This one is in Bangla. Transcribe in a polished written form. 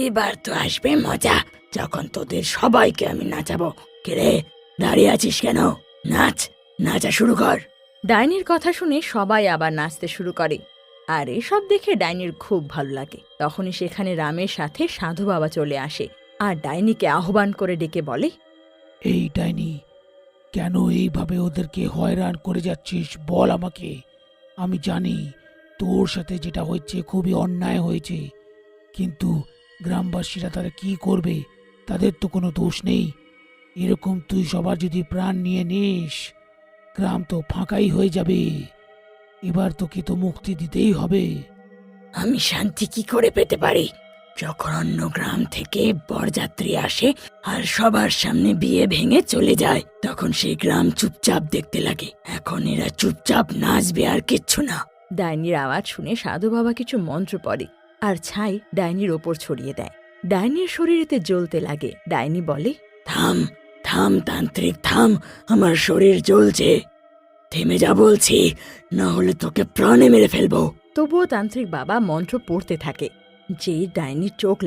এবার তো আসবে মজা, যখন তোদের সবাইকে আমি নাচাবো। রে, দাঁড়িয়ে আছিস কেন? নাচ, নাচা শুরু কর। ডাইনির কথা শুনে সবাই আবার নাচতে শুরু করে। আর এসব দেখে ডাইনির খুব ভালো লাগে। তখনই সেখানে রামের সাথে সাধু বাবা চলে আসে আর ডাইনিকে আহ্বান করে ডেকে বলে, এই ডাইনি, কেন এইভাবে ওদেরকে হয়রান করে যাচ্ছিস বল আমাকে। আমি জানি তোর সাথে যেটা হচ্ছে খুবই অন্যায় হয়েছে, কিন্তু গ্রামবাসীরা তারা কি করবে? তাদের তো কোনো দোষ নেই। এরকম তুই সবার যদি প্রাণ নিয়ে নিস, গ্রাম তো ফাঁকাই হয়ে যাবে। এবার তোকে তো মুক্তি দিতেই হবে। আমি শান্তি কি করে পেতে পারি যখন অন্য গ্রাম থেকে বরযাত্রী আসে আর সবার সামনে বিয়ে ভেঙে চলে যায়? তখন সেই গ্রাম চুপচাপ দেখতে লাগে। এখন এরা চুপচাপ নাচবে আর কিচ্ছু না। ডাইনির আওয়াজ শুনে সাধু বাবা কিছু মন্ত্র পড়ে আর ছাই ডাইনির ওপর ছড়িয়ে দেয়। ডাইনির শরীরেতে জ্বলতে লাগে। ডাইনি বলে, থাম, থাম তান্ত্রিক, থাম। আমার শরীর জ্বলছে। থেমে যা বলছি, না হলে তোকে প্রাণে মেরে ফেলবো। তবুও তান্ত্রিক বাবা মন্ত্র পড়তে থাকে। যেই ডাইনির চোখ